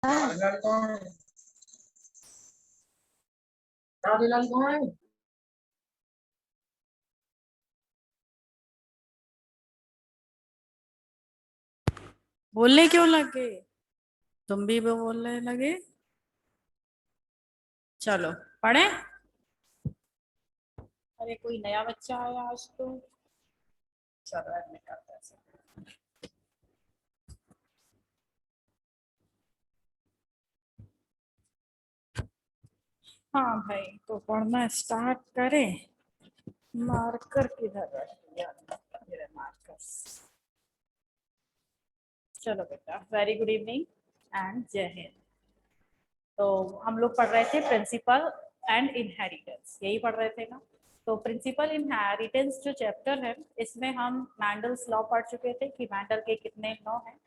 दादीलाल कौन है? दादीलाल कौन है? बोलने क्यों लगे? तुम भी वो बोलने लगे। चलो पढ़े। अरे कोई नया बच्चा आया आज तो। चलो एडमिट करते हैं। हाँ भाई, तो पढ़ना स्टार्ट करें। मार्कर किधर रख दिया? मेरे मार्कर्स। चलो बेटा, वेरी गुड इवनिंग एंड जय हिंद। तो हम लोग पढ़ रहे थे प्रिंसिपल एंड इनहेरिटेंस, यही पढ़ रहे थे ना। तो प्रिंसिपल इनहेरिटेंस जो चैप्टर है, इसमें हम मैंडल्स लॉ पढ़ चुके थे कि मैंडल के कितने लॉ हैं,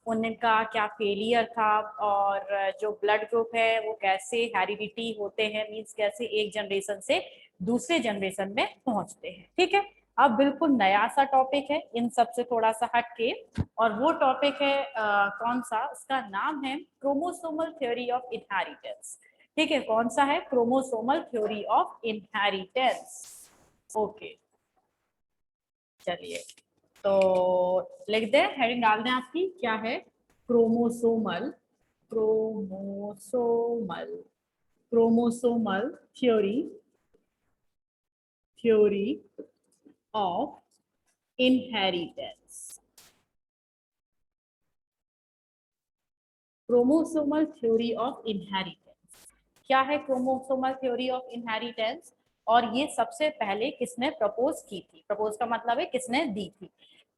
उनका क्या फेलियर था, और जो ब्लड ग्रुप है वो कैसे हेरिडिटी होते हैं, मींस कैसे एक जनरेशन से दूसरे जनरेशन में पहुंचते हैं। ठीक है, अब बिल्कुल नया सा टॉपिक है इन सब से थोड़ा सा हट के, और वो टॉपिक है कौन सा, उसका नाम है क्रोमोसोमल थ्योरी ऑफ इनहेरिटेंस। ठीक है, कौन सा है? Chromosomal theory of inheritance. Okay, चलिए तो लिख दें, हेडिंग डाल दें आपकी, क्या है? Chromosomal, chromosomal, chromosomal theory, theory of inheritance. Chromosomal theory of inheritance क्या है? क्रोमोसोमल थ्योरी ऑफ इनहेरिटेंस, और ये सबसे पहले किसने प्रपोज की थी? प्रपोज का मतलब है किसने दी थी।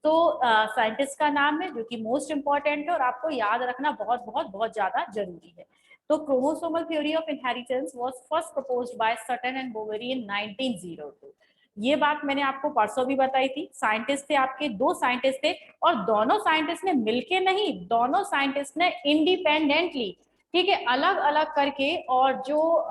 तो साइंटिस्ट का नाम है जो कि मोस्ट इंपॉर्टेंट है और आपको याद रखना बहुत बहुत बहुत ज्यादा जरूरी है। तो chromosomal theory of inheritance was first proposed by Sutton and Boveri in 1902। ये बात मैंने आपको परसों भी बताई थी। साइंटिस्ट थे आपके, दो साइंटिस्ट थे, और दोनों साइंटिस्ट ने मिलके नहीं, दोनों साइंटिस्ट ने इंडिपेंडेंटली, ठीक है, अलग अलग करके, और जो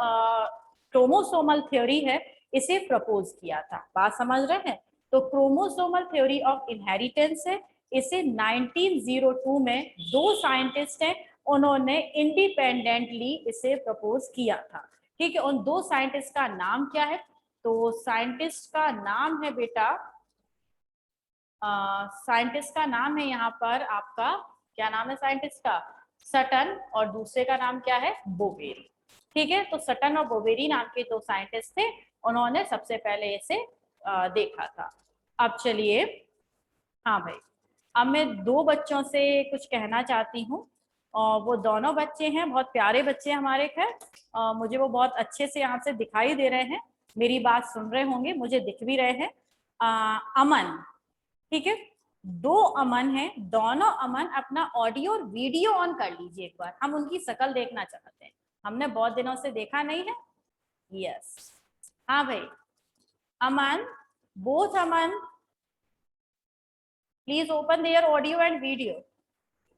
क्रोमोसोमल थ्योरी है इसे प्रपोज किया था। बात समझ रहे हैं? तो क्रोमोसोमल थ्योरी ऑफ इनहेरिटेंस है, इसे 1902 में दो साइंटिस्ट हैं, उन्होंने इंडिपेंडेंटली इसे प्रपोज किया था। ठीक है, उन दो साइंटिस्ट का नाम क्या है? तो साइंटिस्ट का नाम है बेटा, साइंटिस्ट का नाम है यहाँ पर आपका, क्या नाम है साइंटिस्ट का? सटन, और दूसरे का नाम क्या है? बोवेरी। ठीक है, तो सटन और बोवेरी नाम के दो साइंटिस्ट थे, उन्होंने सबसे पहले इसे देखा था। अब चलिए, हाँ भाई, अब मैं दो बच्चों से कुछ कहना चाहती हूँ, और वो दोनों बच्चे हैं, बहुत प्यारे बच्चे हमारे खैर, मुझे वो बहुत अच्छे से यहाँ से दिखाई दे रहे हैं, मेरी बात सुन रहे होंगे, मुझे दिख भी रहे हैं। अमन, ठीक है, दो अमन हैं, दोनों अमन अपना ऑडियो और वीडियो ऑन कर लीजिए एक बार, हम उनकी शक्ल देखना चाहते हैं, हमने बहुत दिनों से देखा नहीं है। यस, हाँ भाई, Aman, both Aman, please open their audio and video.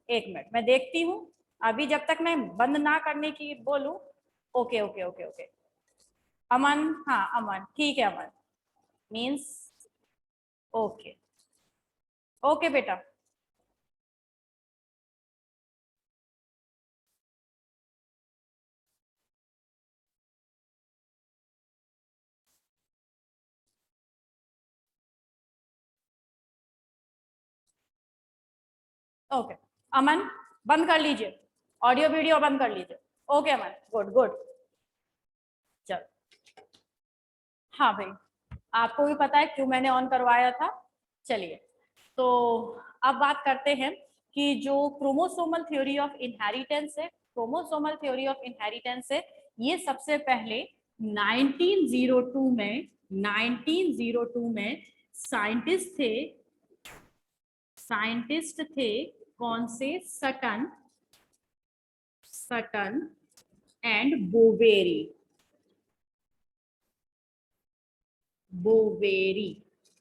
एक मिनट मैं देखती हूँ, अभी जब तक मैं बंद ना करने की बोलूं। ओके ओके ओके ओके, अमन, हाँ अमन, ठीक है, अमन मीन्स ओके, ओके बेटा। ओके अमन, बंद कर लीजिए, ऑडियो वीडियो बंद कर लीजिए। ओके अमन, गुड गुड। चलो, हाँ भाई, आपको भी पता है क्यों मैंने ऑन करवाया था। चलिए, तो अब बात करते हैं कि जो क्रोमोसोमल थ्योरी ऑफ इनहेरिटेंस है, क्रोमोसोमल थ्योरी ऑफ इनहेरिटेंस है, ये सबसे पहले 1902 में, 1902 में साइंटिस्ट थे, साइंटिस्ट थे, कौन से? Sutton, Sutton and Boveri, Boveri,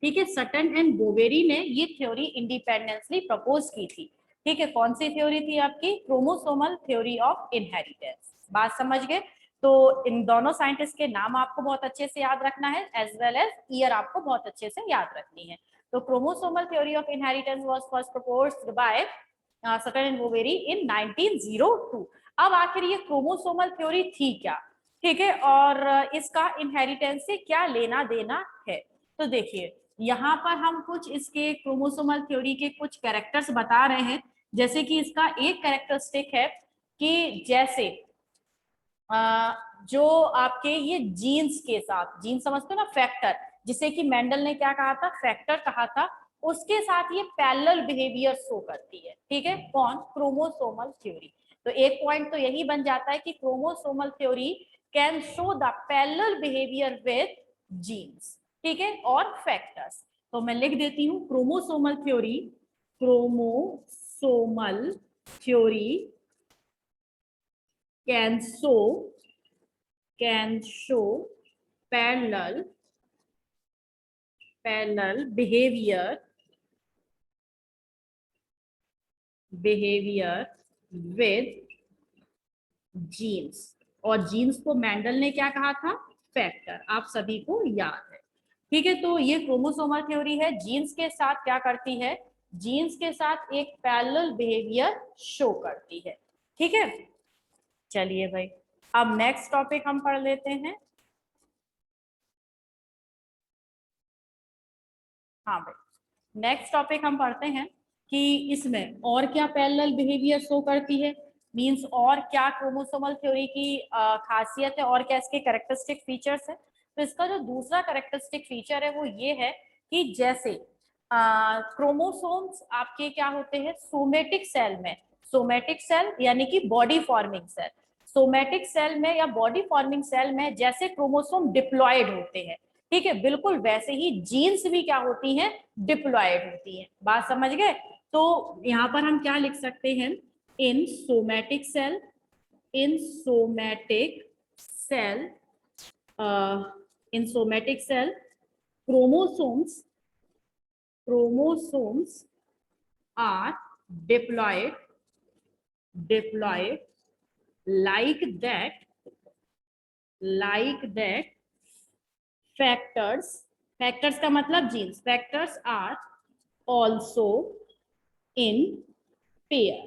ठीक है, सटन एंड बोवेरी ने ये थ्योरी इंडिपेंडेंटली प्रपोज की थी। ठीक है, कौन सी थ्योरी थी आपकी? Chromosomal theory of inheritance. बात समझ गए? तो इन दोनों साइंटिस्ट के नाम आपको बहुत अच्छे से याद रखना है, एज वेल एज ईयर आपको बहुत अच्छे से याद रखनी है। तो chromosomal theory of inheritance was first proposed by Sutton and Boveri in 1902। अब आखिर ये क्रोमोसोमल थ्योरी थी क्या, ठीक है, और इसका इनहेरिटेंस से क्या लेना देना है। तो देखिए यहाँ पर हम कुछ इसके क्रोमोसोमल थ्योरी के कुछ कैरेक्टर्स बता रहे हैं। जैसे कि इसका एक कैरेक्टरिस्टिक है कि जैसे जो आपके ये जीन्स के साथ, जीन समझते हो ना, फैक्टर, जिसे कि मेंडल ने क्या कहा था, फैक्टर कहा था, उसके साथ ये पैरेलल बिहेवियर शो करती है, ठीक है, कौन, क्रोमोसोमल थ्योरी। तो एक पॉइंट तो यही बन जाता है कि chromosomal theory can show the parallel behaviour with genes, ठीक है, और फैक्टर्स। तो मैं लिख देती हूँ chromosomal theory, chromosomal theory can show parallel behavior with genes। और जीन्स को मेंडल ने क्या कहा था, फैक्टर, आप सभी को याद है, ठीक है। तो ये क्रोमोसोमल थ्योरी है, जीन्स के साथ क्या करती है, जीन्स के साथ एक पैरेलल बिहेवियर शो करती है, ठीक है। चलिए भाई, अब नेक्स्ट टॉपिक हम पढ़ लेते हैं। हाँ भाई, नेक्स्ट टॉपिक हम पढ़ते हैं कि इसमें और क्या पैरेलल बिहेवियर शो करती है, मींस और क्या क्रोमोसोमल थ्योरी की खासियत है और क्या इसके कैरेक्टरिस्टिक फीचर्स है। तो इसका जो दूसरा कैरेक्टरिस्टिक फीचर है वो ये है कि जैसे क्रोमोसोम्स आपके क्या होते हैं सोमेटिक सेल में, सोमेटिक सेल यानी कि body forming cell, somatic cell में या बॉडी फॉर्मिंग सेल में जैसे क्रोमोसोम डिप्लॉयड होते हैं, ठीक है, बिल्कुल वैसे ही जीन्स भी क्या होती हैं, डिप्लॉयड होती हैं। बात समझ गए। तो यहाँ पर हम क्या लिख सकते हैं, in somatic cell, in somatic cell, in somatic cell chromosomes are diploid like that factors का मतलब genes, factors are also in pair,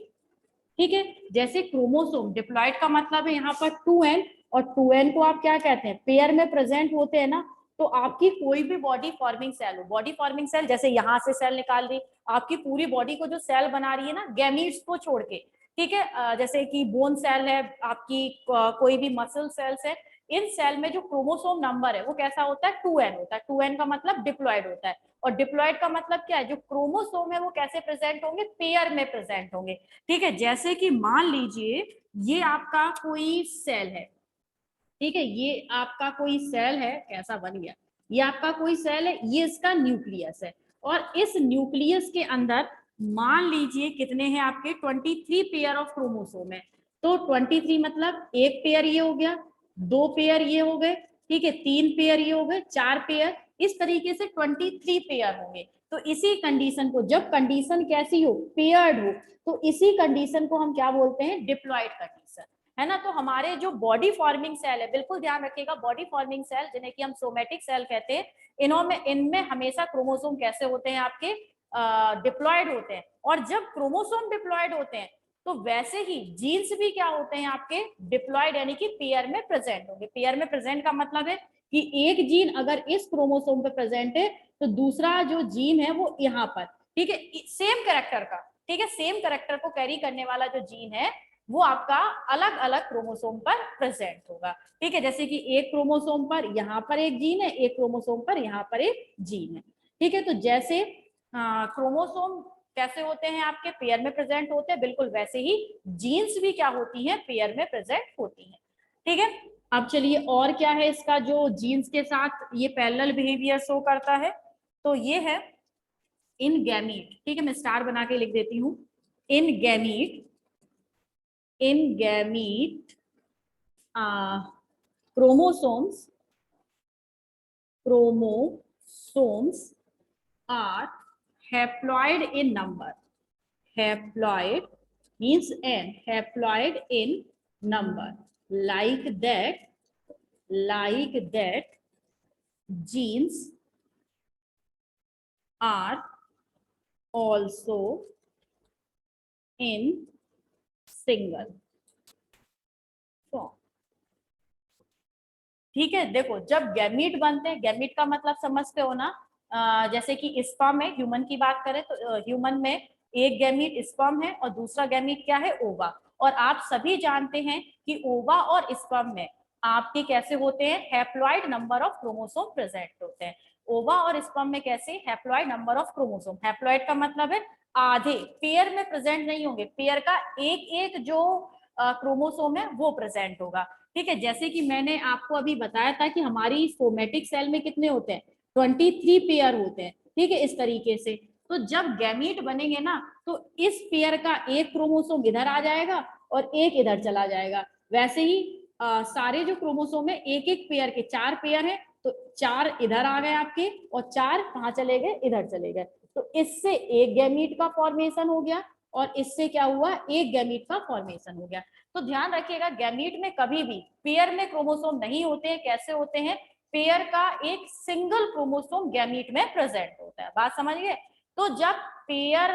ठीक है। जैसे क्रोमोसोम डिप्लॉयड का मतलब है यहाँ पर 2n, और 2n को आप क्या कहते हैं, पेयर में प्रेजेंट होते हैं ना। तो आपकी कोई भी बॉडी फॉर्मिंग सेल हो, बॉडी फॉर्मिंग सेल जैसे यहाँ से सेल निकाल दी, आपकी पूरी बॉडी को जो सेल बना रही है ना गैमीट्स को छोड़ के, ठीक है, जैसे कि बोन सेल है आपकी, कोई भी मसल सेल्स है, इन सेल में जो क्रोमोसोम नंबर है वो कैसा होता है, 2n होता है। 2n का मतलब डिप्लॉयड होता है, और डिप्लॉयड का मतलब क्या है, जो क्रोमोसोम है वो कैसे प्रेजेंट होंगे, पेयर में प्रेजेंट होंगे, ठीक है। जैसे कि मान लीजिए ये आपका कोई सेल है, ठीक है, ये आपका कोई सेल है, कैसा बन गया, ये आपका कोई सेल है, ये इसका न्यूक्लियस है, और इस न्यूक्लियस के अंदर मान लीजिए कितने हैं आपके 23 पेयर ऑफ क्रोमोसोम है। तो 23 मतलब एक पेयर ये हो गया, दो पेयर ये हो गए, ठीक है, तीन पेयर ये हो गए, चार पेयर, इस तरीके से 23 पेयर होंगे। तो इसी कंडीशन को, जब कंडीशन कैसी हो, पेयर्ड हो, तो इसी कंडीशन को हम क्या बोलते हैं, डिप्लॉयड कंडीशन, है ना। तो हमारे जो बॉडी फॉर्मिंग सेल है, बिल्कुल ध्यान रखिएगा, बॉडी फॉर्मिंग सेल जिन्हें कि हम सोमेटिक सेल कहते हैं, इनमें हमेशा क्रोमोसोम कैसे होते हैं आपके, डिप्लॉयड होते हैं। और जब क्रोमोसोम डिप्लॉयड होते हैं तो वैसे ही जीन्स भी क्या होते हैं आपके, डिप्लॉयड यानी कि पेयर में प्रेजेंट होंगे। पेयर में प्रेजेंट का मतलब है कि एक जीन अगर इस क्रोमोसोम पे प्रेजेंट है तो दूसरा जो जीन है वो यहाँ पर, ठीक है, सेम कैरेक्टर का, ठीक है, सेम कैरेक्टर को कैरी करने वाला जो जीन है वो आपका अलग अलग क्रोमोसोम पर प्रेजेंट होगा, ठीक है। जैसे कि एक क्रोमोसोम पर यहाँ पर एक जीन है, एक क्रोमोसोम पर यहाँ पर एक जीन है, ठीक है। तो जैसे क्रोमोसोम कैसे होते हैं आपके, पेयर में प्रेजेंट होते हैं, बिल्कुल वैसे ही जीन्स भी क्या होती हैं, पेयर में प्रेजेंट होती हैं, ठीक है। अब चलिए और क्या है इसका जो जीन्स के साथ ये पैरेलल बिहेवियर शो करता है, तो ये है इन गैमीट, ठीक है, मैं स्टार बना के लिख देती हूँ, इन gamete, in gamete chromosomes are haploid in number, haploid means n, haploid in number, like that genes are also in single form. ठीक है, देखो जब गैमीट बनते हैं, गैमीट का मतलब समझते हो ना, जैसे कि स्पर्म में, ह्यूमन की बात करें तो ह्यूमन में एक गैमीट स्पर्म है और दूसरा गैमीट क्या है, ओवा। और आप सभी जानते हैं कि ओवा और स्पर्म में आपके कैसे होते हैं, haploid number of chromosome present होते हैं। ओवा और स्पर्म में कैसे, haploid number of chromosome. Haploid का मतलब है आधे, पेयर में प्रेजेंट नहीं होंगे, पेयर का एक एक जो क्रोमोसोम है वो प्रेजेंट होगा। ठीक है, जैसे कि मैंने आपको अभी बताया था कि हमारी सोमेटिक सेल में कितने होते हैं, 23 पेयर होते हैं। ठीक है, इस तरीके से तो जब गैमीट बनेंगे ना, तो इस पेयर का एक क्रोमोसोम इधर आ जाएगा और एक इधर चला जाएगा। वैसे ही सारे जो क्रोमोसोम है, एक एक पेयर के 4 पेयर है, तो 4 इधर आ गए आपके और 4 कहाँ चले गए, इधर चले गए। तो इससे एक गैमीट का फॉर्मेशन हो गया और इससे क्या हुआ, एक गैमीट का फॉर्मेशन हो गया। तो ध्यान रखिएगा, गैमीट में कभी भी पेयर में क्रोमोसोम नहीं होते हैं। कैसे होते हैं, पेयर का एक सिंगल क्रोमोसोम गैमीट में प्रेजेंट होता है। बात समझ गए। तो जब पेयर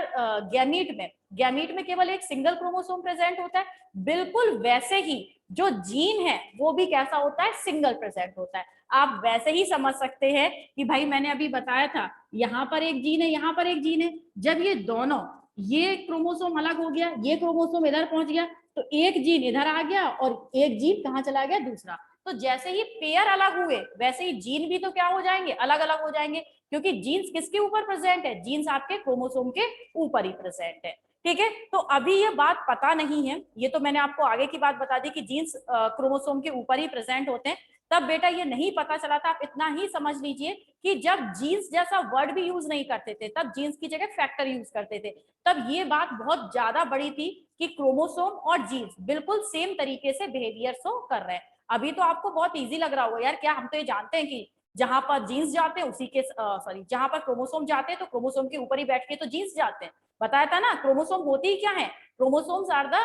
गैमीट में केवल एक सिंगल क्रोमोसोम प्रेजेंट होता है, बिल्कुल वैसे ही जो जीन है वो भी कैसा होता है, सिंगल प्रेजेंट होता है। आप वैसे ही समझ सकते हैं कि भाई मैंने अभी बताया था, यहाँ पर एक जीन है, यहाँ पर एक जीन है। जब ये दोनों, ये क्रोमोसोम अलग हो गया, ये क्रोमोसोम इधर पहुंच गया, तो एक जीन इधर आ गया और एक जीन कहाँ चला गया, दूसरा। तो जैसे ही पेयर अलग हुए, वैसे ही जीन भी तो क्या हो जाएंगे, अलग अलग हो जाएंगे, क्योंकि जीन्स किसके ऊपर प्रेजेंट है, जीन्स आपके क्रोमोसोम के ऊपर ही प्रेजेंट है। ठीक है, तो अभी ये बात पता नहीं है, ये तो मैंने आपको आगे की बात बता दी कि जीन्स क्रोमोसोम के ऊपर ही प्रेजेंट होते हैं। तब बेटा ये नहीं पता चला था, आप इतना ही समझ लीजिए कि जब जीन्स जैसा वर्ड भी यूज नहीं करते थे, तब जीन्स की जगह फैक्टर यूज करते थे, तब ये बात बहुत ज्यादा बड़ी थी कि क्रोमोसोम और जीन्स बिल्कुल सेम तरीके से बिहेवियर शो कर रहे हैं। अभी तो आपको बहुत इजी लग रहा होगा, यार क्या हम तो ये जानते हैं कि जहां पर जीन्स जाते हैं उसी के सॉरी जहां पर क्रोमोसोम जाते हैं तो क्रोमोसोम के ऊपर ही बैठ के तो जीन्स जाते हैं। बताया था ना, क्रोमोसोम होती ही क्या है, chromosomes are the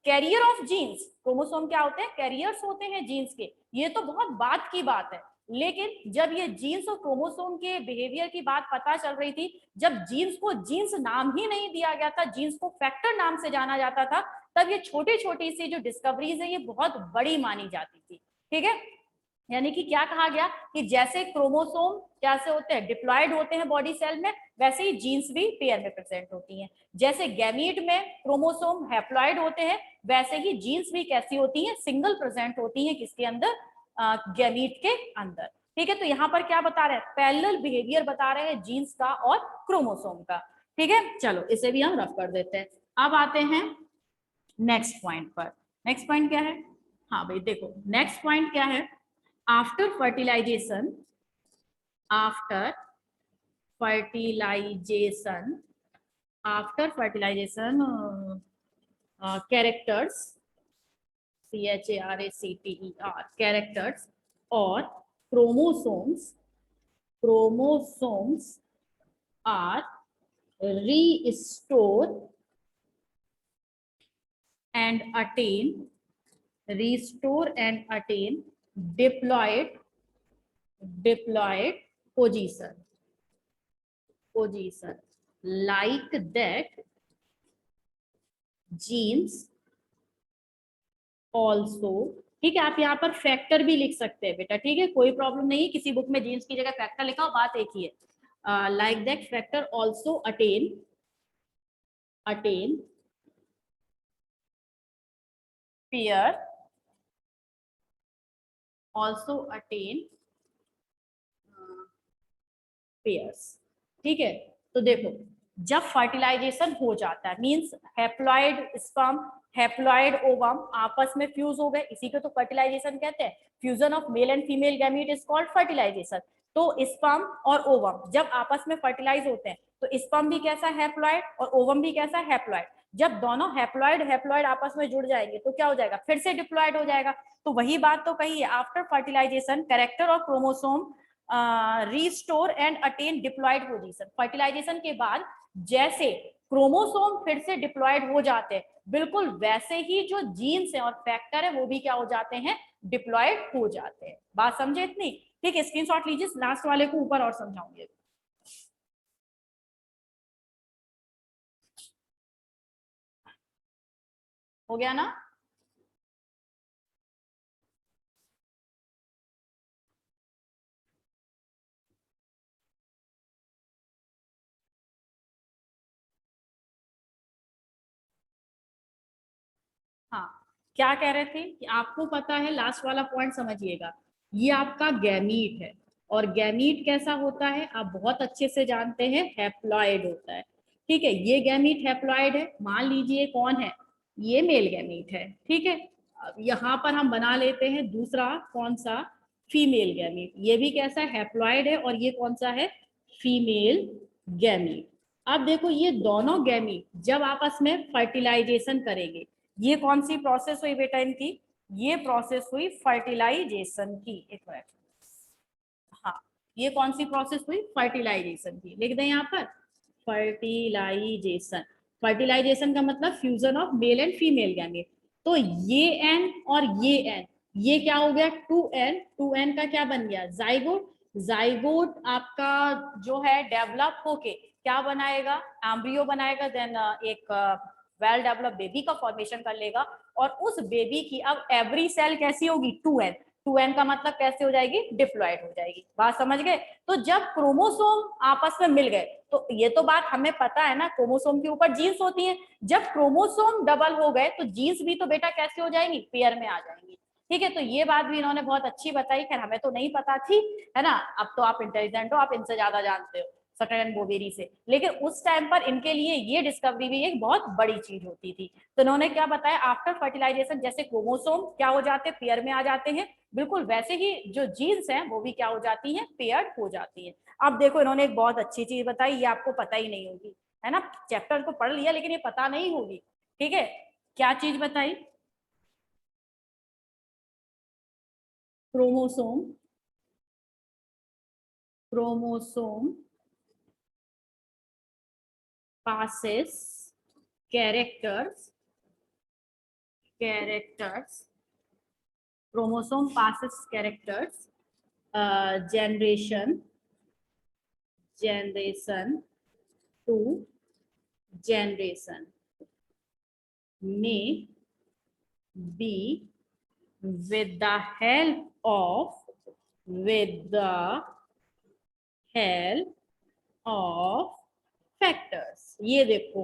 carrier of genes. Chromosome क्या होते हैं, कैरियर्स होते हैं जीन्स के। ये तो बहुत बात की बात है, लेकिन जब ये जीन्स और क्रोमोसोम के बिहेवियर की बात पता चल रही थी, जब जीन्स को जीन्स नाम ही नहीं दिया गया था, जीन्स को फैक्टर नाम से जाना जाता था, तब ये छोटी छोटी सी जो डिस्कवरीज है ये बहुत बड़ी मानी जाती थी। ठीक है, यानी कि क्या कहा गया कि जैसे क्रोमोसोम कैसे होते हैं, डिप्लॉयड होते हैं बॉडी सेल में, वैसे ही जीन्स भी पेयर में प्रेजेंट होती हैं। जैसे गैमीट में क्रोमोसोम हैप्लॉयड होते हैं, वैसे ही जीन्स भी कैसी होती हैं, सिंगल प्रेजेंट होती हैं, किसके अंदर, गैमीट के अंदर। ठीक है, तो यहाँ पर क्या बता रहे हैं, पैरेलल बिहेवियर बता रहे हैं जीन्स का और क्रोमोसोम का। ठीक है, चलो इसे भी हम रफ कर देते हैं। अब आते हैं नेक्स्ट पॉइंट पर। नेक्स्ट पॉइंट क्या है, हाँ भाई देखो नेक्स्ट पॉइंट क्या है, after fertilisation, after fertilization, after fertilization, characters, CHARACTER, characters or chromosomes, chromosomes are restored and attain, restore and attain diploid position, like that genes also। ठीक है, आप यहाँ पर फैक्टर भी लिख सकते हैं बेटा, ठीक है कोई प्रॉब्लम नहीं है, किसी बुक में जीन्स की जगह फैक्टर लिखा हो, बात एक ही है। Like that factor also attain pair, also attain pairs. ठीक है, तो देखो जब फर्टिलाइजेशन हो जाता है, means haploid sperm haploid ovum आपस में फ्यूज हो गए, इसी को तो फर्टिलाइजेशन कहते हैं। Fusion of male and female gamete is called fertilisation. तो स्पर्म और ओवम जब आपस में फर्टिलाइज होते हैं, तो स्पर्म भी कैसा हैप्लॉइड और ओवम भी कैसा हैप्लॉइड। जब दोनों हैप्लॉइड हैप्लॉइड आपस में जुड़ जाएंगे तो क्या हो जाएगा, फिर से डिप्लॉइड हो जाएगा। तो वही बात तो कही है, after fertilisation character of chromosome restore and attain diploid position. Fertilisation के बाद जैसे क्रोमोसोम फिर से डिप्लॉयड हो जाते हैं, बिल्कुल वैसे ही जो जीन्स है और फैक्टर है वो भी क्या हो जाते हैं, डिप्लॉयड हो जाते हैं। बात समझे इतनी, ठीक है स्क्रीनशॉट लीजिए, लास्ट वाले को ऊपर और समझाऊंगी। हो गया ना? हाँ, क्या कह रहे थे कि आपको पता है, लास्ट वाला पॉइंट समझिएगा, ये आपका गैमीट है, और गैमीट कैसा होता है आप बहुत अच्छे से जानते हैं, हैप्लॉइड होता है। ठीक है, ये गैमीट हैप्लॉइड है, मान लीजिए कौन है, ये मेल गैमीट है। ठीक है, अब यहाँ पर हम बना लेते हैं दूसरा, कौन सा, फीमेल गैमीट। ये भी कैसा है, हैप्लॉइड है, और ये कौन सा है, फीमेल गैमीट। अब देखो, ये दोनों गैमीट जब आपस में फर्टिलाइजेशन करेंगे, ये कौन सी प्रोसेस हुई बेटा इनकी, ये प्रोसेस हुई फर्टिलाइजेशन की। एक मिनट, हाँ, ये कौन सी प्रोसेस हुई, फर्टिलाइजेशन की, लिख दें यहाँ पर, फर्टिलाइजेशन। फर्टिलाइजेशन का मतलब fusion of male and female gamete. तो ये एन और ये एन, ये क्या हो गया, 2n, 2n का क्या बन गया, जाइगोट। जाइगोट आपका जो है डेवलप होके क्या बनाएगा, एम्ब्रियो बनाएगा, देन एक वेल डेवलप बेबी का फॉर्मेशन कर लेगा, और उस बेबी की अब एवरी सेल कैसी होगी, 2n। 2n का मतलब कैसे हो जाएगी, डिप्लॉयड हो जाएगी। बात समझ गए? तो जब क्रोमोसोम आपस में मिल गए, तो ये तो बात हमें पता है ना, क्रोमोसोम के ऊपर जीन्स होती हैं। जब क्रोमोसोम डबल हो गए तो जीन्स भी तो बेटा कैसे हो जाएंगी, पेयर में आ जाएंगी। ठीक है, तो ये बात भी इन्होंने बहुत अच्छी बताई, खैर हमें तो नहीं पता थी, है ना। अब तो आप इंटेलिजेंट हो, आप इनसे ज्यादा जानते हो, सटन एंड बोवेरी से। लेकिन उस टाइम पर इनके लिए ये डिस्कवरी भी एक बहुत बड़ी चीज होती थी। तो इन्होंने क्या बताया, आफ्टर फर्टिलाइजेशन जैसे क्रोमोसोम क्या हो जाते हैं, पेयर में आ जाते हैं, बिल्कुल वैसे ही जो जीन्स हैं वो भी क्या हो जाती हैं, पेयर्ड हो जाती हैं। अब देखो, इन्होंने एक बहुत अच्छी चीज बताई, ये आपको पता ही नहीं होगी, है ना। चैप्टर को पढ़ लिया लेकिन ये पता नहीं होगी। ठीक है, क्या चीज बताई, chromosome, chromosome passes characters, characters, chromosome passes characters, generation, generation to generation, may be with the help of, with the help of factors. ये देखो,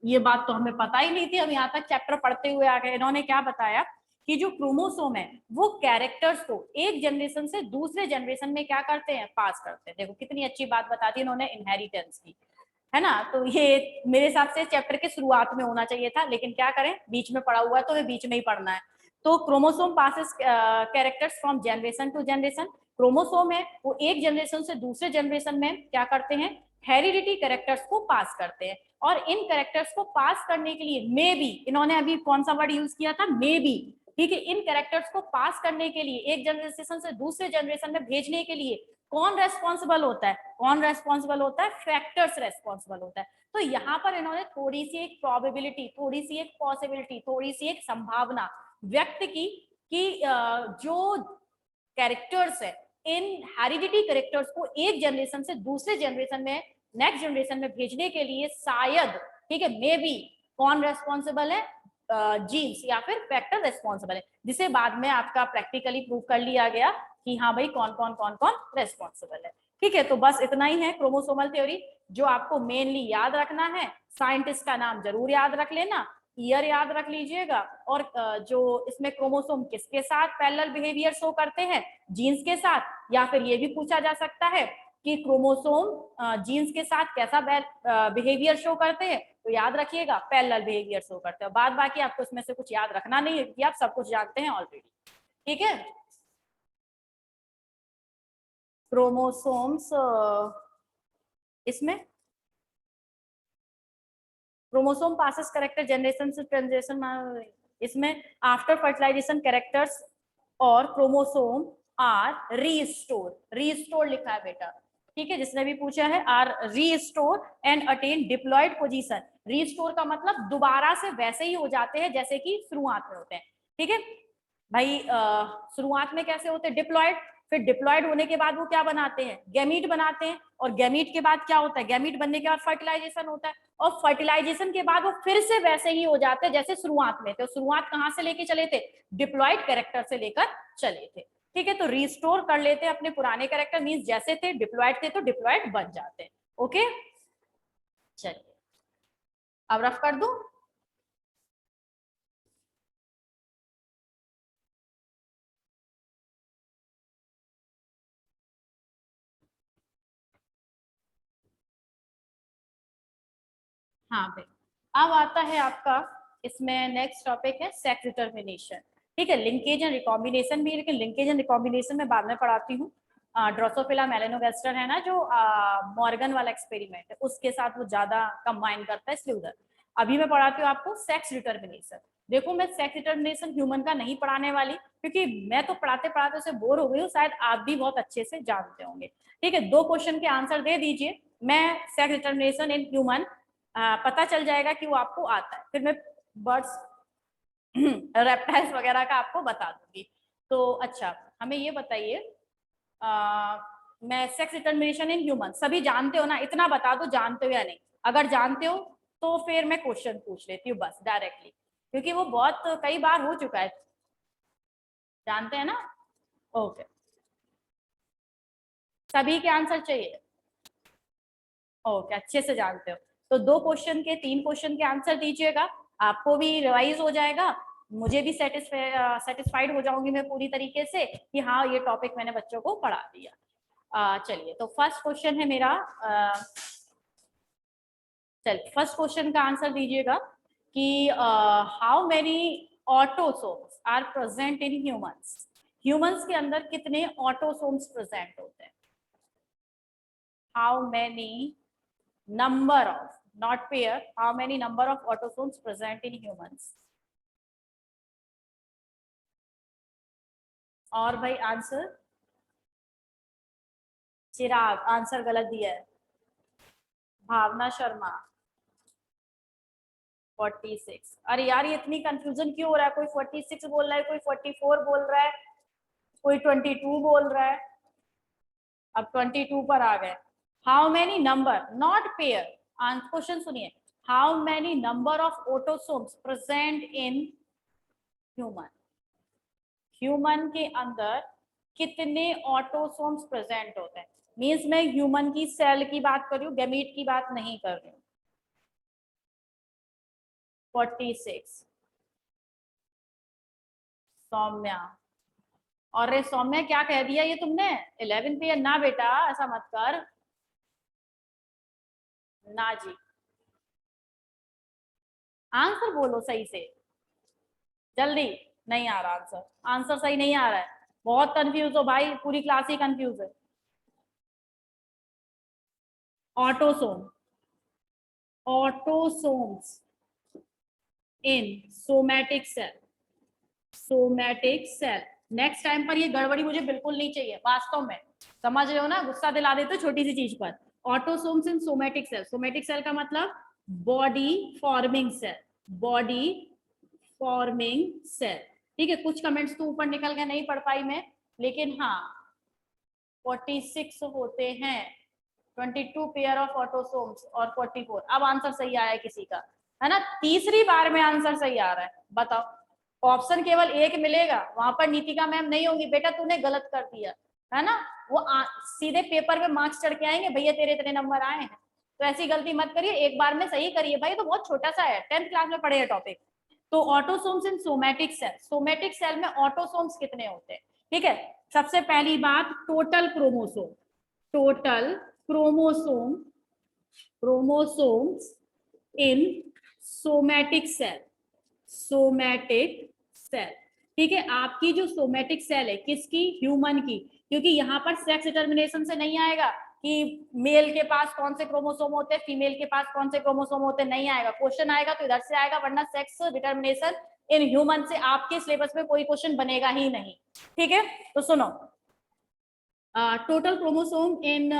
ये बात तो हमें पता ही नहीं थी, अब यहाँ तक चैप्टर पढ़ते हुए आ गए। इन्होंने क्या बताया कि जो क्रोमोसोम है वो कैरेक्टर्स को एक जनरेशन से दूसरे जनरेशन में क्या करते हैं, पास करते हैं। देखो कितनी अच्छी बात बता दी इन्होंने इनहेरिटेंस की, है ना। तो ये मेरे हिसाब से चैप्टर के शुरुआत में होना चाहिए था, लेकिन क्या करें, बीच में पढ़ा हुआ है तो हमें बीच में ही पढ़ना है। तो chromosome passes characters from generation to generation. Chromosome है वो एक जनरेशन से दूसरे जनरेशन में क्या करते हैं, हेरिडिटी कैरेक्टर्स को पास करते हैं। और इन कैरेक्टर्स को पास करने के लिए मे बी, इन्होंने अभी कौन सा वर्ड यूज किया था, मे बी। ठीक है, इन कैरेक्टर्स को पास करने के लिए, एक जनरेशन से दूसरे जनरेशन में भेजने के लिए कौन रेस्पॉन्सिबल होता है, कौन रेस्पॉन्सिबल होता है, फैक्टर्स रेस्पॉन्सिबल होता है। तो यहाँ पर इन्होंने थोड़ी सी एक प्रोबेबिलिटी, थोड़ी सी एक पॉसिबिलिटी, थोड़ी सी एक संभावना व्यक्त की कि जो कैरेक्टर्स है, इन हेरिडिटी कैरेक्टर्स को एक जनरेशन से दूसरे जनरेशन में, नेक्स्ट जनरेशन में भेजने के लिए शायद, ठीक है, मे बी कौन रेस्पॉन्सिबल है, जीन्स या फिर फैक्टर रेस्पॉन्सिबल है, जिसे बाद में आपका प्रैक्टिकली प्रूव कर लिया गया कि हाँ भाई कौन कौन कौन कौन रेस्पॉन्सिबल है। ठीक है, तो बस इतना ही है क्रोमोसोमल थ्योरी। जो आपको मेनली याद रखना है, साइंटिस्ट का नाम जरूर याद रख लेना, ईयर याद रख लीजिएगा, और जो इसमें क्रोमोसोम किसके साथ पैरेलल बिहेवियर शो करते हैं, जीन्स के साथ। या फिर ये भी पूछा जा सकता है कि क्रोमोसोम जीन्स के साथ कैसा बिहेवियर शो करते हैं, तो याद रखिएगा पैरेलल बिहेवियर शो करते हैं। बाद बाकी आपको इसमें से कुछ याद रखना नहीं है, आप सब कुछ जानते हैं ऑलरेडी। ठीक है, क्रोमोसोम्स, इसमें क्रोमोसोम पासेस कैरेक्टर जनरेशन से जनरेशन, इसमें आफ्टर फर्टिलाइजेशन कैरेक्टर्स और क्रोमोसोम आर रीस्टोर, रीस्टोर लिखा है बेटा, ठीक है, जिसने भी पूछा है, are restore and attain diploid position. Restore का मतलब दोबारा से वैसे ही हो जाते हैं जैसे कि शुरुआत में होते हैं। ठीक है भाई, शुरुआत में कैसे होते हैं, डिप्लॉयड, फिर डिप्लॉयड होने के बाद वो क्या बनाते हैं, गैमीट बनाते हैं, और गैमीट के बाद क्या होता है, गैमीट बनने के बाद फर्टिलाइजेशन होता है, और फर्टिलाइजेशन के बाद वो फिर से वैसे ही हो जाते हैं जैसे शुरुआत में थे। शुरुआत कहाँ से लेके चले थे, डिप्लॉयड कैरेक्टर से लेकर चले थे। ठीक है, तो रिस्टोर कर लेते हैं अपने पुराने कैरेक्टर, मींस जैसे थे डिप्लॉयड थे तो डिप्लॉयड बन जाते हैं। ओके, चलिए अब रफ कर दूं। हाँ भाई, अब आता है आपका इसमें नेक्स्ट टॉपिक है सेक्स डिटर्मिनेशन। ठीक है, लिंकेज एंड रिकॉम्बिनेशन भी, लेकिन लिंकेज एंड रिकॉम्बिनेशन में बाद में पढ़ाती हूँ। ड्रोसोफिला मेलानोगास्टर है ना जो मॉर्गन वाला एक्सपेरिमेंट है, उसके साथ वो ज्यादा कंबाइन करता है, इसलिए उधर। अभी मैं पढ़ाती हूँ आपको सेक्स डिटर्मिनेशन। देखो, मैं सेक्स डिटर्मिनेशन ह्यूमन का नहीं पढ़ाने वाली, क्योंकि मैं तो पढ़ाते पढ़ाते उसे बोर हो गई हूँ, शायद आप भी बहुत अच्छे से जानते होंगे। ठीक है, 2 क्वेश्चन के आंसर दे दीजिए, मैं सेक्स डिटर्मिनेशन इन ह्यूमन पता चल जाएगा कि वो आपको आता है, फिर मैं बर्ड्स रेप्टाइल्स वगैरह का आपको बता दूंगी। तो अच्छा, हमें ये बताइए, मैं सेक्स डिटर्मिनेशन इन ह्यूमन, सभी जानते हो ना, इतना बता दो जानते हो या नहीं। अगर जानते हो तो फिर मैं क्वेश्चन पूछ लेती हूँ बस डायरेक्टली, क्योंकि वो बहुत कई बार हो चुका है। जानते हैं ना? ओके, सभी के आंसर चाहिए? ओके, अच्छे से जानते हो। तो 2 क्वेश्चन के 3 क्वेश्चन के आंसर दीजिएगा, आपको भी रिवाइज हो जाएगा, मुझे भी सेटिस्फाइड हो जाऊंगी मैं पूरी तरीके से कि हाँ ये टॉपिक मैंने बच्चों को पढ़ा दिया। चलिए, तो फर्स्ट क्वेश्चन है मेरा, चलिए फर्स्ट क्वेश्चन का आंसर दीजिएगा कि how many autosomes are present in humans. Humans के अंदर कितने ऑटोसोम्स प्रेजेंट होते हैं? How many number of, not pair, how many number of autosomes present in humans? और भाई आंसर? चिराग आंसर गलत दिया है। भावना शर्मा 46। अरे यार, ये इतनी कंफ्यूजन क्यों हो रहा है, कोई 46 बोल रहा है, कोई 44 बोल रहा है, कोई 22 बोल रहा है, अब 22 पर आ गए। How many number, not pair, question सुनिए, how many number of autosomes present in human. Human के अंदर कितने ऑटोसोम्स प्रेजेंट होते हैं, मींस मैं ह्यूमन की सेल की बात कर रही हूँ, गैमीट की बात नहीं कर रही हूँ। 46। सौम्या, और रे सौम्या क्या कह दिया ये तुमने, 11 पे? ना बेटा, ऐसा मत कर ना जी, आंसर बोलो सही से जल्दी। नहीं आ रहा आंसर, आंसर सही नहीं आ रहा है, बहुत कंफ्यूज हो भाई, पूरी क्लास ही कंफ्यूज है। Autosome, autosomes in somatic cell, somatic cell. Next time पर ये गड़बड़ी मुझे बिल्कुल नहीं चाहिए, वास्तव में समझ रहे हो ना, गुस्सा दिला देते हो छोटी सी चीज पर। Autosomes in somatic cell, somatic cell का मतलब body forming cell, body forming cell. ठीक है, कुछ कमेंट्स तो ऊपर निकल गए, नहीं पढ़ पाई मैं, लेकिन हाँ 46 होते हैं, 22 पेयर ऑफ ऑटोसोम्स और 44। अब आंसर सही आया है किसी का, है ना? तीसरी बार में आंसर सही आ रहा है, बताओ। ऑप्शन केवल एक मिलेगा, वहां पर नीतिका मैम नहीं होंगी, बेटा तूने गलत कर दिया, है ना? वो सीधे पेपर पे मार्क्स चढ़ के आएंगे, भैया तेरे इतने नंबर आए हैं। तो ऐसी गलती मत करिए, एक बार में सही करिए भाई, तो बहुत छोटा सा है, 10th क्लास में पढ़े टॉपिक। तो autosomes in somatic cell, somatic cell में ऑटोसोम्स कितने होते हैं? ठीक है, सबसे पहली बात total chromosome, total chromosome, chromosomes in somatic cell, somatic cell. ठीक है, आपकी जो सोमैटिक सेल है किसकी, ह्यूमन की, क्योंकि यहाँ पर सेक्स डिटर्मिनेशन से नहीं आएगा कि मेल के पास कौन से क्रोमोसोम होते हैं, फीमेल के पास कौन से क्रोमोसोम होते हैं, नहीं आएगा। क्वेश्चन आएगा तो इधर से आएगा, वरना सेक्स डिटर्मिनेशन इन ह्यूमन से आपके सिलेबस में कोई क्वेश्चन बनेगा ही नहीं। ठीक है, तो सुनो, total chromosome in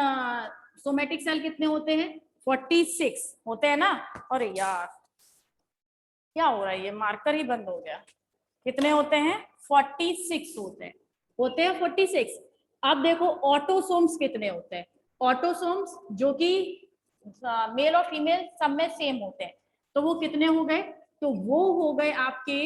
somatic cell कितने होते हैं? 46 होते हैं ना। अरे यार क्या हो रहा है, ये मार्कर ही बंद हो गया। कितने होते हैं? 46 होते हैं, 46। अब देखो ऑटोसोम्स कितने होते हैं। ऑटोसोम्स जो कि मेल और फीमेल सब में सेम होते हैं, तो वो कितने हो गए, तो वो हो गए आपके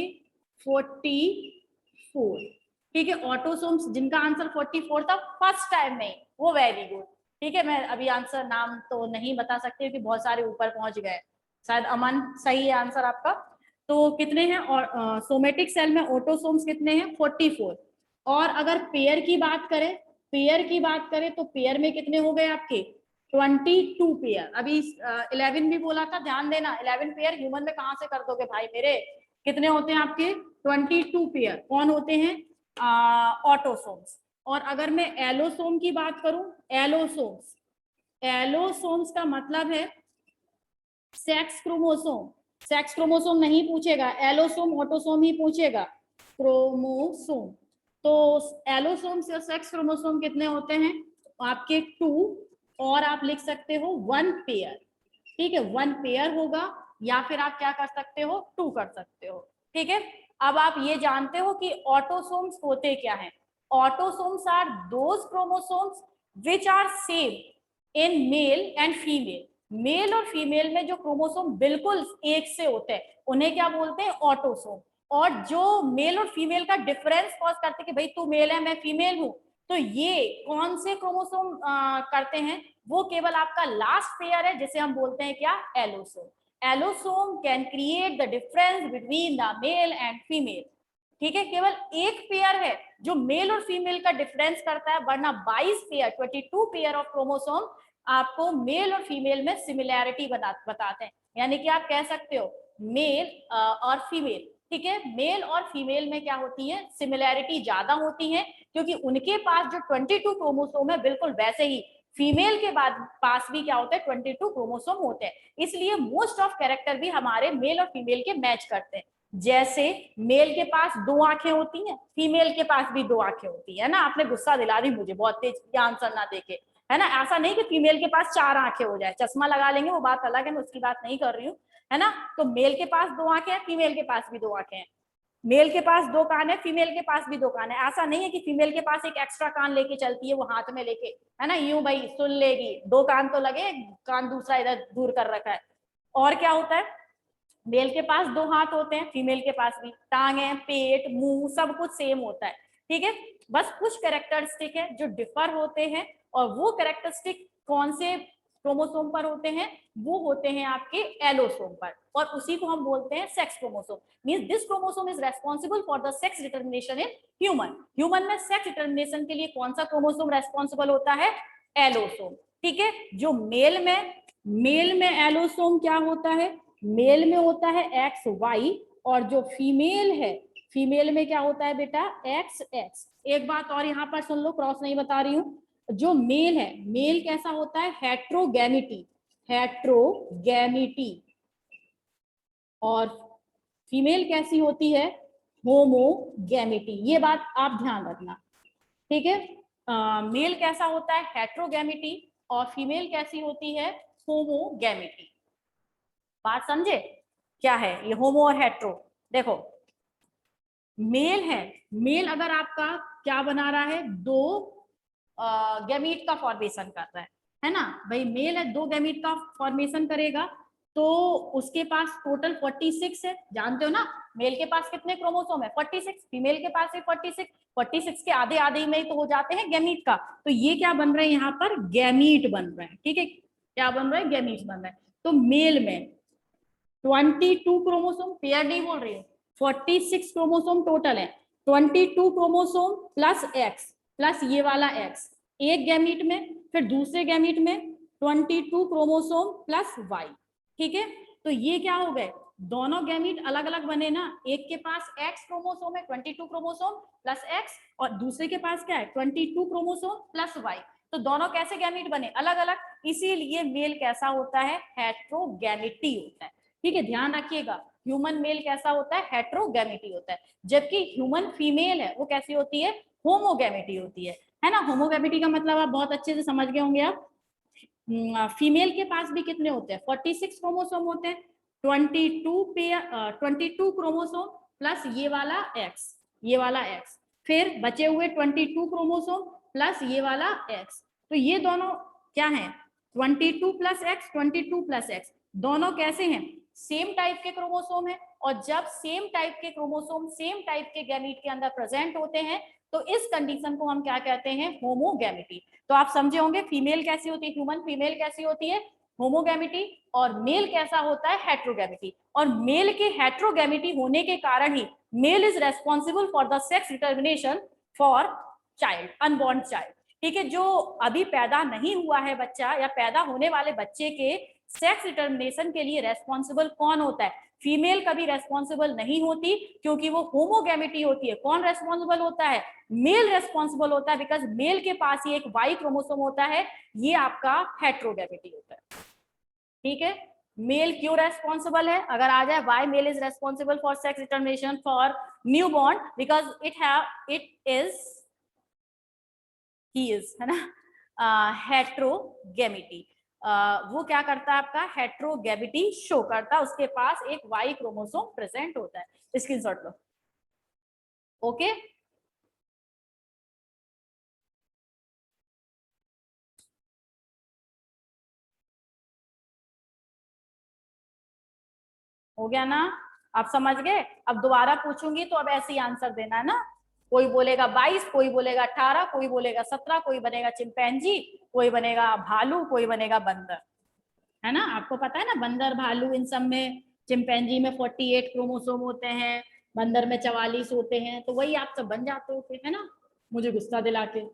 44। ठीक है, ऑटोसोम्स जिनका आंसर 44 था फर्स्ट टाइम में, वो वेरी गुड। ठीक है, मैं अभी आंसर नाम तो नहीं बता सकती क्योंकि बहुत सारे ऊपर पहुंच गए। शायद अमन सही है आंसर आपका। तो कितने हैं, और सोमेटिक सेल में ऑटोसोम्स कितने हैं, 44। और अगर पेयर की बात करें, पेयर की बात करें तो पेयर में कितने हो गए आपके 22 पेयर। अभी 11 भी बोला था, ध्यान देना, 11 पेयर ह्यूमन में कहां से कर दोगे भाई मेरे। कितने होते हैं आपके 22 पेयर, कौन होते हैं, ऑटोसोम्स। और अगर मैं एलोसोम की बात करूं, एलोसोम्स, एलोसोम्स का मतलब है सेक्स क्रोमोसोम। सेक्स क्रोमोसोम नहीं पूछेगा, एलोसोम ऑटोसोम ही पूछेगा, क्रोमोसोम। तो एलोसोम्स या सेक्स क्रोमोसोम कितने होते हैं आपके 2, और आप लिख सकते हो 1 पेयर। ठीक है, 1 पेयर होगा, या फिर आप क्या कर सकते हो, 2 कर सकते हो। ठीक है, अब आप ये जानते हो कि ऑटोसोम्स होते क्या हैं। Autosomes are those chromosomes which are same in male and female. Male और फीमेल में जो क्रोमोसोम बिल्कुल एक से होते हैं उन्हें क्या बोलते हैं, ऑटोसोम। और जो मेल और फीमेल का डिफरेंस कॉज करते कि भाई तू मेल है मैं फीमेल हूं, तो ये कौन से क्रोमोसोम करते हैं, वो केवल आपका लास्ट पेयर है जिसे हम बोलते हैं क्या, allosome. Allosome can create the difference between the mail and female. ठीक है, केवल एक पेयर है जो मेल और फीमेल का डिफरेंस करता है, वरना 22 पेयर 22 पेयर ऑफ क्रोमोसोम आपको मेल और फीमेल में सिमिलैरिटी बताते हैं। यानी कि आप कह सकते हो मेल और फीमेल। ठीक है, मेल और फीमेल में क्या होती है, सिमिलैरिटी ज्यादा होती है, क्योंकि उनके पास जो 22 क्रोमोसोम है बिल्कुल वैसे ही फीमेल के बाद पास भी क्या होता है, 22 क्रोमोसोम होते हैं। इसलिए मोस्ट ऑफ कैरेक्टर भी हमारे मेल और फीमेल के मैच करते हैं। जैसे मेल के पास 2 आंखें होती हैं, फीमेल के पास भी 2 आंखें होती है ना। आपने गुस्सा दिला दी मुझे बहुत तेज आंसर ना देके, है ना। ऐसा नहीं कि फीमेल के पास 4 आंखें हो जाए, चश्मा लगा लेंगे वो बात अलग है, मैं उसकी बात नहीं कर रही हूँ, है ना। तो मेल के पास 2 आंखें हैं, फीमेल के पास भी 2 आंखें हैं। मेल के पास 2 कान है, फीमेल के पास भी 2 कान है। ऐसा नहीं है कि फीमेल के पास एक एक्स्ट्रा कान लेके चलती है वो हाथ में लेके, है ना, यूं भाई सुन लेगी, 2 कान तो लगे, कान दूसरा इधर दूर कर रखा है। और क्या होता है, मेल के पास 2 हाथ होते हैं, फीमेल के पास भी, टांगे, पेट, मुंह सब कुछ सेम होता है। ठीक है, बस कुछ कैरेक्टरिस्टिक है जो डिफर होते हैं, और वो कैरेक्टरिस्टिक कौन से क्रोमोसोम पर होते हैं, वो होते हैं आपके एलोसोम पर, और उसी को हम बोलते हैं sex chromosome. Means this chromosome is responsible for the sex determination in human. Human में सेक्स डिटर्मिनेशन के लिए कौन सा क्रोमोसोम रेस्पॉन्सिबल होता है, एलोसोम। ठीक है, जो मेल में एलोसोम क्या होता है, मेल में होता है एक्स वाई, और जो फीमेल है, फीमेल में क्या होता है बेटा, एक्स एक्स। एक बात और यहाँ पर सुन लो, क्रॉस नहीं बता रही हूँ। जो मेल है, मेल कैसा होता है, हेट्रोगैमिटी, हेट्रोगैमिटी। और फीमेल कैसी होती है, होमोगैमिटी। ये बात आप ध्यान रखना। ठीक है, मेल कैसा होता है, हेट्रोगैमिटी, और फीमेल कैसी होती है, होमोगैमिटी। बात समझे, क्या है ये होमो और हेट्रो। देखो मेल है, मेल अगर आपका क्या बना रहा है, 2 गैमीट का फॉर्मेशन कर रहा है ना भाई। मेल है 2 गैमीट का फॉर्मेशन करेगा, तो उसके पास टोटल 46 है, जानते हो ना। मेल के पास कितने क्रोमोसोम है, 46, फीमेल के पास है 46। 46 के आधे आधे में ही तो हो जाते हैं गैमीट का। तो ये क्या बन रहा है यहाँ पर, गैमीट बन रहा है। ठीक है, क्या बन रहा है, गैमीट बन रहा है। तो मेल में 22 क्रोमोसोम, पेयर नहीं बोल रही हूँ, 46 क्रोमोसोम टोटल है। 22 क्रोमोसोम प्लस एक्स प्लस ये वाला एक्स एक गैमीट में, फिर दूसरे गैमीट में 22 क्रोमोसोम प्लस वाई। ठीक है, तो ये क्या हो गए, दोनों गैमीट अलग अलग बने ना। एक के पास एक्स क्रोमोसोम है 22 क्रोमोसोम प्लस एक्स, और दूसरे के पास क्या है 22 क्रोमोसोम प्लस वाई। तो दोनों कैसे गैमीट बने, अलग अलग, इसीलिए मेल कैसा होता है, हेट्रोगैमिटी होता है। ठीक है, ध्यान रखिएगा, ह्यूमन मेल कैसा होता है, हेट्रोगैमिटी होता है, जबकि ह्यूमन फीमेल है वो कैसी होती है, होमोगैमिटी होती है ना। होमोगैमिटी का मतलब आप बहुत अच्छे से समझ गए होंगे। आप फीमेल के पास भी कितने होते हैं, 46 क्रोमोसोम होते हैं, 22 पेयर 22 क्रोमोसोम प्लस ये वाला एक्स, ये वाला एक्स, फिर बचे हुए 22 क्रोमोसोम प्लस ये वाला x। तो ये दोनों क्या है, 22 प्लस एक्स, 22 प्लस एक्स, दोनों कैसे हैं, सेम टाइप के क्रोमोसोम है। और जब सेम टाइप के क्रोमोसोम सेम टाइप के गैमीट के अंदर प्रेजेंट होते हैं तो इस कंडीशन को हम क्या कहते हैं, होमोगैमिटी। तो आप समझे होंगे फीमेल कैसी होती है, ह्यूमन फीमेल कैसी होती है, होमोगैमिटी, और मेल कैसा होता है, हेट्रोगैमिटी। और मेल के हेट्रोगैमिटी होने के कारण ही male is responsible for the sex determination for child, unborn child. ठीक है, जो अभी पैदा नहीं हुआ है बच्चा या पैदा होने वाले बच्चे के सेक्स डिटर्मिनेशन के लिए रेस्पॉन्सिबल कौन होता है, फीमेल कभी रेस्पॉन्सिबल नहीं होती, क्योंकि वो होमोगैमिटी होती है। कौन रेस्पॉन्सिबल होता है, मेल रेस्पॉन्सिबल होता है, बिकॉज मेल के पास ही एक वाई क्रोमोसोम होता है, ये आपका हेट्रोगैमिटी होता है। ठीक है, मेल क्यों रेस्पॉन्सिबल है, अगर आ जाए Y male is responsible for sex determination for newborn, because it is he is, है ना, हेट्रोगैमिटी। वो क्या करता है, आपका हेट्रोगैमिटी शो करता है, उसके पास एक वाई क्रोमोसोम प्रेजेंट होता है। स्क्रीनशॉट लो। ओके, हो गया ना, आप समझ गए। अब दोबारा पूछूंगी तो अब ऐसे ही आंसर देना है ना, कोई बोलेगा 22, कोई बोलेगा 18, कोई बोलेगा 17, कोई बनेगा चिंपैंजी, कोई बनेगा भालू, कोई बनेगा बंदर, है ना। आपको पता है ना, बंदर भालू इन सब में, चिंपैंजी में 48 क्रोमोसोम होते हैं, बंदर में 44 होते हैं, तो वही आप सब बन जाते हो फिर, है ना, मुझे गुस्सा दिला के।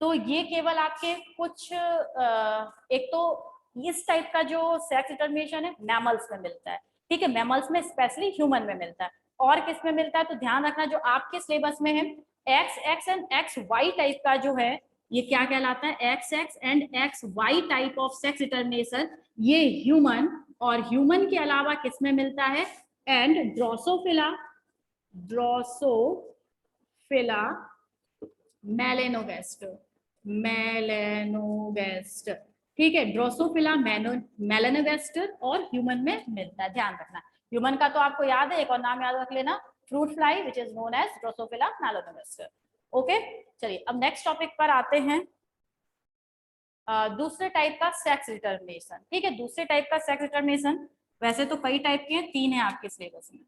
तो ये केवल आपके कुछ एक तो इस टाइप का जो सेक्स डिटर्मिनेशन है मैमल्स में मिलता है, ठीक है, मैमल्स में स्पेशली ह्यूमन में मिलता है। और किस में मिलता है, तो ध्यान रखना जो आपके सिलेबस में है X X and X Y type का जो है, ये क्या कहलाता है, X X and X Y type of sex determination, ये ह्यूमन, और ह्यूमन के अलावा किस में मिलता है, and drosophila, drosophila melanogaster, melanogaster, ठीक है, ड्रोसोफिला मेलेनोगेस्टर और ह्यूमन में मिलता है। ध्यान रखना, ह्यूमन का तो आपको याद है, एक और नाम याद रख लेना, fruit fly which is known as Drosophila melanogaster. Okay, चलिए अब नेक्स्ट टॉपिक पर आते हैं। दूसरे टाइप का सेक्स डिटर्मिनेशन, ठीक है, दूसरे टाइप का सेक्स डिटर्मिनेशन, वैसे तो कई टाइप के हैं, 3 है आपके सिलेबस में।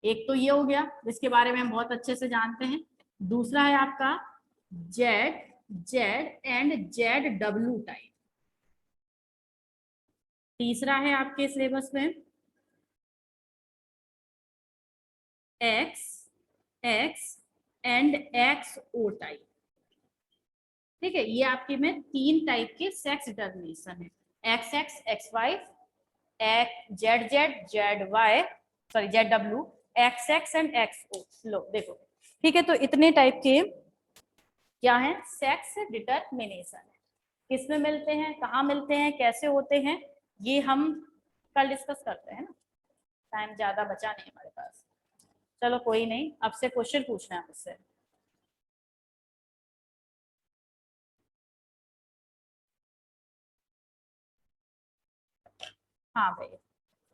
एक तो ये हो गया जिसके बारे में हम बहुत अच्छे से जानते हैं, दूसरा है आपका Z Z and Z W type, तीसरा है आपके सिलेबस में X X and X O type. ठीक है, ये आपके में 3 टाइप के सेक्स डिटर्मिनेशन है, X X X Y, Z Z Z Y, sorry Z W, X X and X O. लो देखो, ठीक है, तो इतने टाइप के क्या है, सेक्स डिटर्मिनेशन है, किसमें मिलते हैं, कहाँ मिलते हैं, कैसे होते हैं, ये हम कल डिस्कस करते हैं ना, टाइम ज्यादा बचा नहीं हमारे पास। चलो कोई नहीं, अब से क्वेश्चन पूछना है मुझसे। हाँ भाई,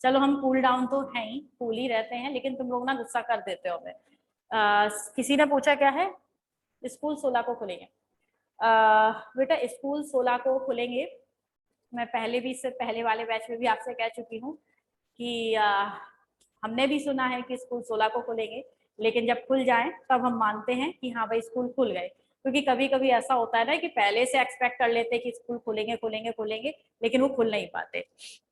चलो हम कूल डाउन तो है ही, कूल ही रहते हैं, लेकिन तुम लोग ना गुस्सा कर देते हो हमें। किसी ने पूछा क्या है, स्कूल 16 को खुलेंगे। बेटा स्कूल 16 को खुलेंगे, मैं पहले भी, इससे पहले वाले बैच में भी आपसे कह चुकी हूँ कि हमने भी सुना है कि स्कूल 16 को खुलेंगे, लेकिन जब खुल जाए तब हम मानते हैं कि हाँ भाई स्कूल खुल गए, क्योंकि कभी कभी ऐसा होता है ना कि पहले से एक्सपेक्ट कर लेते हैं कि स्कूल खुलेंगे खुलेंगे खुलेंगे, लेकिन वो खुल नहीं पाते,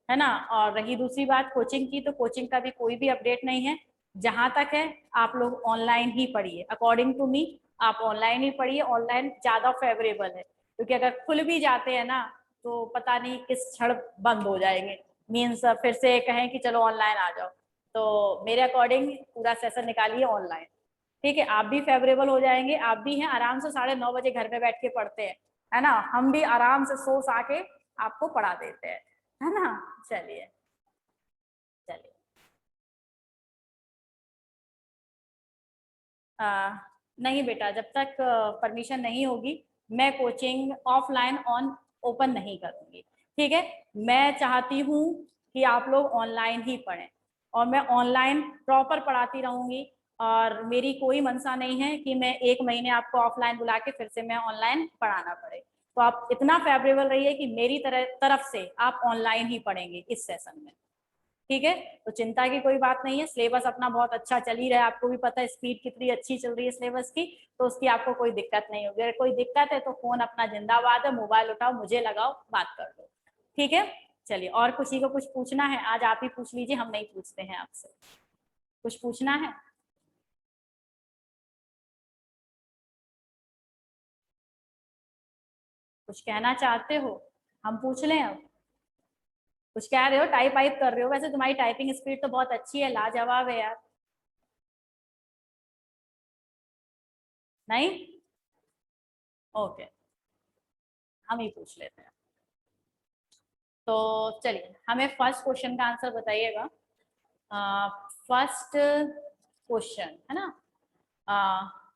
है ना। और रही दूसरी बात कोचिंग की, तो कोचिंग का भी कोई भी अपडेट नहीं है, जहां तक है आप लोग ऑनलाइन ही पढ़िए, अकॉर्डिंग टू मी आप ऑनलाइन ही पढ़िए, ऑनलाइन ज्यादा फेवरेबल है, क्योंकि अगर खुल भी जाते हैं ना तो पता नहीं किस क्षण बंद हो जाएंगे, मीन्स फिर से कहें कि चलो ऑनलाइन आ जाओ, तो मेरे अकॉर्डिंग पूरा सेशन निकालिए ऑनलाइन, ठीक है, आप भी फेवरेबल हो जाएंगे, आप भी हैं आराम से 9:30 घर में बैठ के पढ़ते हैं, है ना, हम भी आराम से सो सा के आपको पढ़ा देते हैं, है ना। चलिए चलिए, नहीं बेटा, जब तक परमिशन नहीं होगी मैं कोचिंग ऑफलाइन ऑन ओपन नहीं करूंगी, ठीक है, मैं चाहती हूँ कि आप लोग ऑनलाइन ही पढ़ें, और मैं ऑनलाइन प्रॉपर पढ़ाती रहूंगी, और मेरी कोई मंशा नहीं है कि मैं 1 महीने आपको ऑफलाइन बुला के फिर से मैं ऑनलाइन पढ़ाना पड़े। तो आप इतना फेवरेबल रहिए कि मेरी तरफ से आप ऑनलाइन ही पढ़ेंगे इस सेशन में, ठीक है। तो चिंता की कोई बात नहीं है, सिलेबस अपना बहुत अच्छा चल ही रहा है, आपको भी पता है स्पीड कितनी अच्छी चल रही है सिलेबस की, तो उसकी आपको कोई दिक्कत नहीं होगी। अगर कोई दिक्कत है तो फोन अपना जिंदाबाद है, मोबाइल उठाओ, मुझे लगाओ, बात कर लो, ठीक है। चलिए, और किसी को कुछ पूछना है? आज आप ही पूछ लीजिए, हम नहीं पूछते हैं आपसे। कुछ पूछना है? कुछ कहना चाहते हो? हम पूछ लें अब? कुछ कह रहे हो? टाइप वाइप कर रहे हो? वैसे तुम्हारी टाइपिंग स्पीड तो बहुत अच्छी है, लाजवाब है यार। नहीं? ओके, हम ही पूछ लेते हैं। तो चलिए, हमें फर्स्ट क्वेश्चन का आंसर बताइएगा। फर्स्ट क्वेश्चन है ना,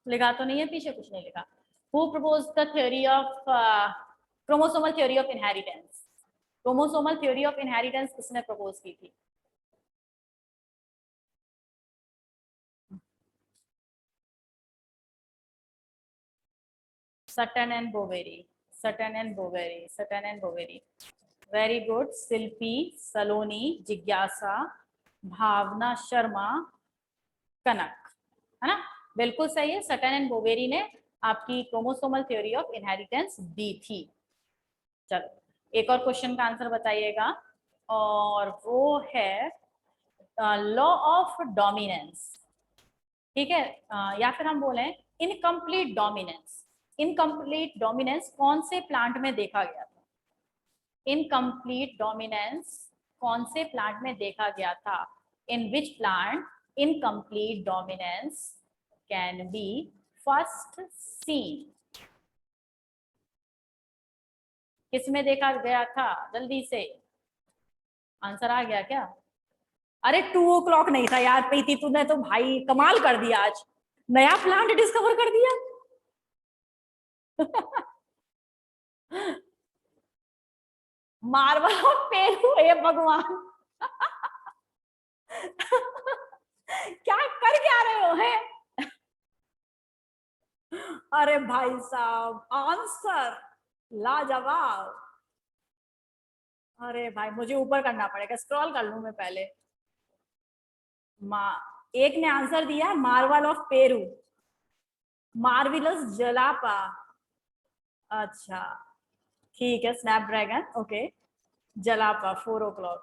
लिखा तो नहीं है, पीछे कुछ नहीं लिखा। Who propose the theory of chromosomal theory of inheritance? Chromosomal theory of inheritance किसने प्रपोज की थी? Sutton and Boveri, Sutton and Boveri, Sutton and Boveri. Very good. Shilpi, Saloni, जिज्ञासा, भावना शर्मा, कनक, है ना? बिल्कुल सही है, सटन एंड बोवेरी ने आपकी क्रोमोसोमल थ्योरी ऑफ इनहेरिटेंस दी थी। चलो, एक और क्वेश्चन का आंसर बताइएगा, और वो है लॉ ऑफ डोमिनेंस, ठीक है। या फिर हम बोले इनकम्प्लीट डोमिनेंस। इनकम्प्लीट डोमिनेंस कौन से प्लांट में देखा गया था? इनकम्प्लीट डोमिनेंस कौन से प्लांट में देखा गया था? In which plant incomplete dominance can be first seen? किस में देखा गया था? जल्दी से आंसर आ गया क्या? अरे 2 o'clock नहीं था यार प्रीति, तूने तो भाई कमाल कर दिया आज, नया प्लांट डिस्कवर कर दिया। मार्बल ऑफ पेरू, हे भगवान। क्या कर क्या रहे हो हैं? अरे भाई साहब, आंसर लाजवाब। अरे भाई, मुझे ऊपर करना पड़ेगा, स्क्रॉल कर लूं मैं पहले। एक ने आंसर दिया मार्वल ऑफ पेरू, मार्विलस जलापा। अच्छा, ठीक है, स्नैपड्रैगन, ओके। जलापा 4 o'clock,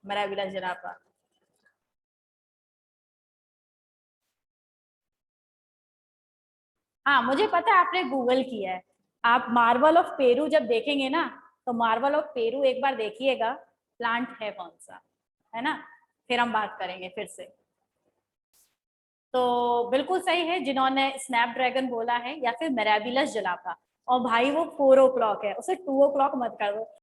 मार्विलस जलापा। हाँ, मुझे पता है आपने गूगल किया है। आप मार्वल ऑफ पेरू जब देखेंगे ना, तो मार्वल ऑफ पेरू एक बार देखिएगा, प्लांट है कौन सा, है ना? फिर हम बात करेंगे फिर से। तो बिल्कुल सही है, जिन्होंने स्नैपड्रैगन बोला है या फिर मिराबिलस जलापा। और भाई वो 4 o'clock है, उसे 2 o'clock मत कर दो।